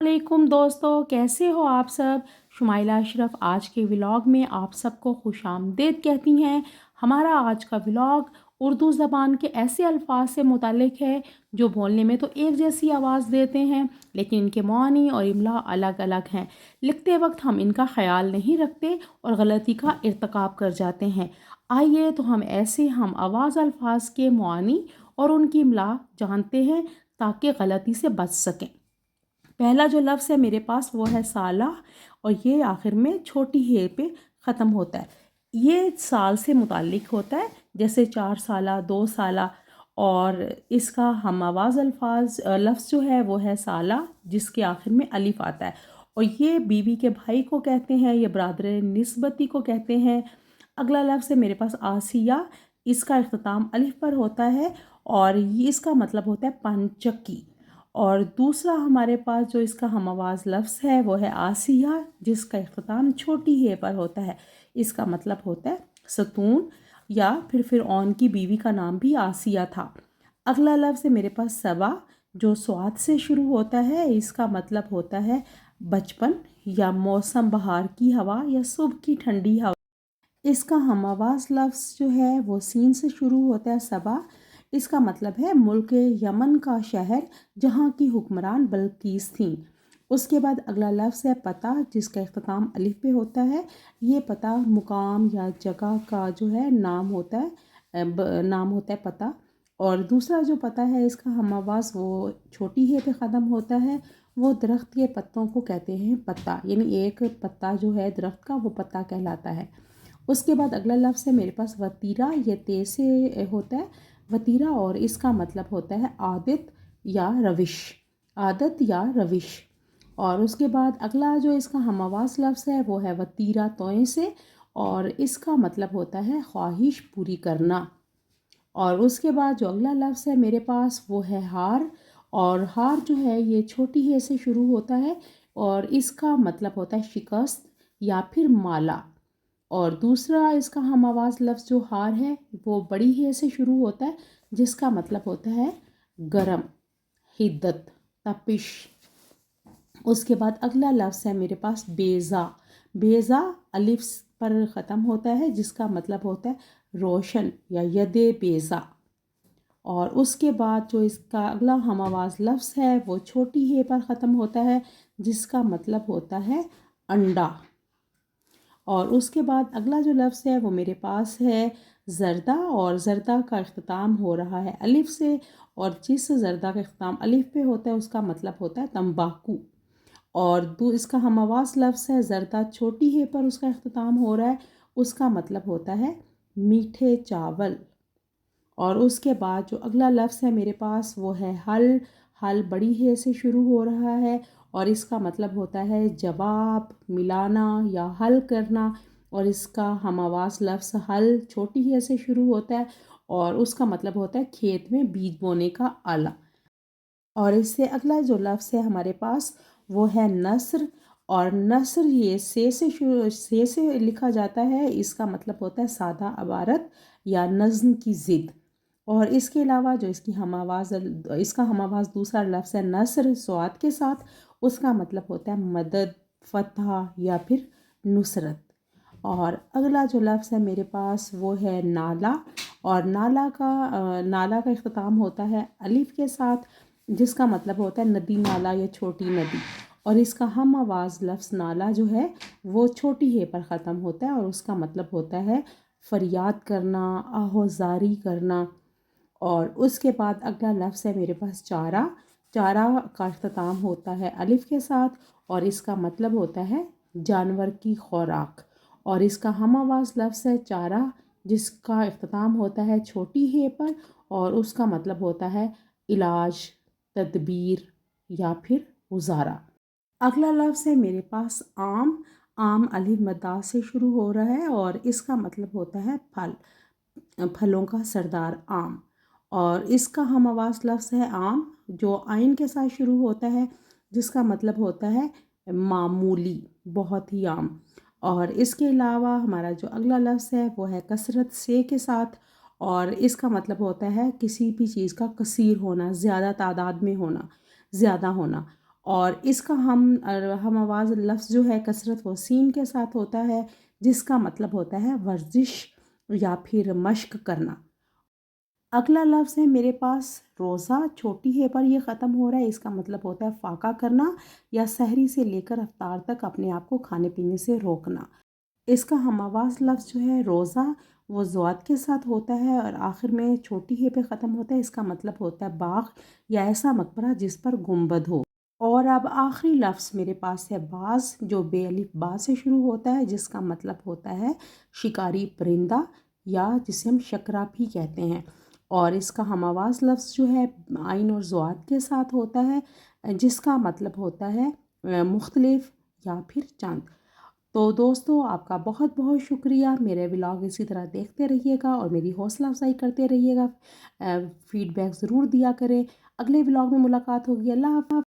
वालेकुम दोस्तों, कैसे हो आप सब। शुमाइला अशरफ आज के व्लॉग में आप सबको खुशामदीद कहती हैं। हमारा आज का व्लॉग उर्दू ज़बान के ऐसे अल्फाज से मुतालिक है जो बोलने में तो एक जैसी आवाज़ देते हैं लेकिन इनके मानी और इमला अलग अलग हैं। लिखते वक्त हम इनका ख्याल नहीं रखते और गलती का इर्तकाब कर जाते हैं। आइए तो हम आवाज़ अल्फाज के मानी और उनकी इमला जानते हैं ताकि गलती से बच सकें। पहला जो लफ्ज़ है मेरे पास वो है साला, और ये आखिर में छोटी हे पे ख़त्म होता है। ये साल से मुताल्लिक होता है, जैसे 4 साला, 2 साला। और इसका हम आवाज़ अल्फाज लफ्ज़ जो है वो है साला, जिसके आखिर में अलिफ आता है। और ये बीवी के भाई को कहते हैं, ये बरादर निस्बती को कहते हैं। अगला लफ्ज़ है मेरे पास आसिया, इसका इख्तिताम अलिफ पर होता है और ये इसका मतलब होता है पंचक्की। और दूसरा हमारे पास जो इसका हम आवाज़ लफ्ज़ है वो है आसिया, जिसका इख्तिताम छोटी हे पर होता है। इसका मतलब होता है सतून, या फिर ऑन की बीवी का नाम भी आसिया था। अगला लफ्ज़ है मेरे पास सबा, जो स्वाद से शुरू होता है। इसका मतलब होता है बचपन या मौसम बहार की हवा या सुबह की ठंडी हवा। इसका हम आवाज़ लफ्ज़ जो है वो सीन से शुरू होता है, सबा। इसका मतलब है मुल्क यमन का शहर जहाँ की हुक्मरान बल्कीस थी। उसके बाद अगला लफ्ज़ है पता, जिसका इख्तिताम अलिफ पे होता है। ये पता मुकाम या जगह का जो है नाम होता है, नाम होता है पता। और दूसरा जो पता है इसका हम आवाज़ वो छोटी है पे ख़त्म होता है। वो दरख्त के पत्तों को कहते हैं पत्ता, यानी एक पत्ता जो है दरख्त का वो पत्ता कहलाता है। उसके बाद अगला लफ्ज़ है मेरे पास वतीरा, ये ते से होता है वतीरा, और इसका मतलब होता है आदत या रविश, आदत या रविश। और उसके बाद अगला जो इसका हम आवाज़ लफ्ज़ है वो है वतीरा तोय से, और इसका मतलब होता है ख्वाहिश पूरी करना। और उसके बाद जो अगला लफ्ज़ है मेरे पास वो है हार, और हार जो है ये छोटी हे से शुरू होता है और इसका मतलब होता है शिकस्त या फिर माला। और दूसरा इसका हम आवाज़ लफ्ज़ जो हार है वो बड़ी हे से शुरू होता है, जिसका मतलब होता है गरम, हिद्दत, तपिश। उसके बाद अगला लफ्ज़ है मेरे पास बेज़ा। बेज़ा अलिफ पर ख़त्म होता है, जिसका मतलब होता है रोशन या यदे बेज़ा। और उसके बाद जो इसका अगला हम आवाज़ लफ्ज़ है वो छोटी हे पर ख़त्म होता है, जिसका मतलब होता है अंडा। और उसके बाद अगला जो लफ्ज़ है वो मेरे पास है ज़रदा, और ज़रदा का इख्तिताम हो रहा है अलिफ से, और जिस ज़रदा का इख्तिताम अलिफ पे होता है उसका मतलब होता है तंबाकू। और इसका हम आवाज़ लफ्ज़ है ज़रदा, छोटी है पर उसका इख्तिताम हो रहा है, उसका मतलब होता है मीठे चावल। और उसके बाद जो अगला लफ्ज़ है मेरे पास वो है हल। हल बड़ी है से शुरू हो रहा है और इसका मतलब होता है जवाब, मिलाना या हल करना। और इसका हम आवाज़ लफ्ज़ हल छोटी है से शुरू होता है और उसका मतलब होता है खेत में बीज बोने का आला। और इससे अगला जो लफ्ज़ है हमारे पास वो है नस्र, और नस्र ये से लिखा जाता है। इसका मतलब होता है सादा अबारत या नज़्म की ज़िद। और इसके अलावा जो इसका हम आवाज़ दूसरा लफ्ज़ है नस्र स्वाद के साथ, उसका मतलब होता है मदद, फतह या फिर नुसरत। और अगला जो लफ्ज़ है मेरे पास वो है नाला, और नाला का इख्तिताम होता है अलिफ के साथ, जिसका मतलब होता है नदी नाला या छोटी नदी। और इसका हम आवाज़ लफ्ज़ नाला जो है वो छोटी हे पर ख़त्म होता है और उसका मतलब होता है फरियाद करना, आहोज़ारी करना। और उसके बाद अगला लफ्ज़ है मेरे पास चारा। चारा का इख्तिताम होता है अलिफ के साथ और इसका मतलब होता है जानवर की खुराक। और इसका हम आवाज़ लफ्ज़ है चारा, जिसका इख्तिताम होता है छोटी हे पर और उसका मतलब होता है इलाज, तदबीर या फिर गुजारा। अगला लफ्ज़ है मेरे पास आम। आम अलिफ मद्दा से शुरू हो रहा है और इसका मतलब होता है फल, फलों का सरदार आम। और इसका हम आवाज़ लफ्ज़ है आम, जो आइन के साथ शुरू होता है, जिसका मतलब होता है मामूली, बहुत ही आम। और इसके अलावा हमारा जो अगला लफ्ज़ है वो है कसरत से के साथ, और इसका मतलब होता है किसी भी चीज़ का कसीर होना, ज़्यादा तादाद में होना, ज़्यादा होना। اور اس کا ہم آواز لفظ جو ہے کثرت و سین کے ساتھ ہوتا ہے، جس کا مطلب ہوتا ہے ورزش یا پھر مشق کرنا۔ اگلا لفظ ہے میرے پاس روزہ، چھوٹی ہے پر یہ ختم ہو رہا ہے، اس کا مطلب ہوتا ہے فاقہ کرنا یا سحری سے لے کر افطار تک اپنے آپ کو کھانے پینے سے روکنا۔ اس کا ہم آواز لفظ جو ہے روزہ، وہ زوات کے ساتھ ہوتا ہے اور آخر میں چھوٹی ہے پہ ختم ہوتا ہے، اس کا مطلب ہوتا ہے باغ یا ایسا مقبرہ جس پر گنبد ہو۔ اور اب آخری لفظ میرے پاس ہے باز، جو بے الف با سے شروع ہوتا ہے، جس کا مطلب ہوتا ہے شکاری پرندہ یا جسے ہم شکرا بھی کہتے ہیں، اور اس کا ہم آواز لفظ جو ہے عین اور ضاد کے ساتھ ہوتا ہے، جس کا مطلب ہوتا ہے مختلف یا پھر چند۔ تو دوستو آپ کا بہت بہت شکریہ، میرے ولاگ اسی طرح دیکھتے رہیے گا اور میری حوصلہ افزائی کرتے رہیے گا، فیڈ بیک ضرور دیا کریں۔ اگلے ولاگ میں ملاقات ہوگی، اللہ حافظ۔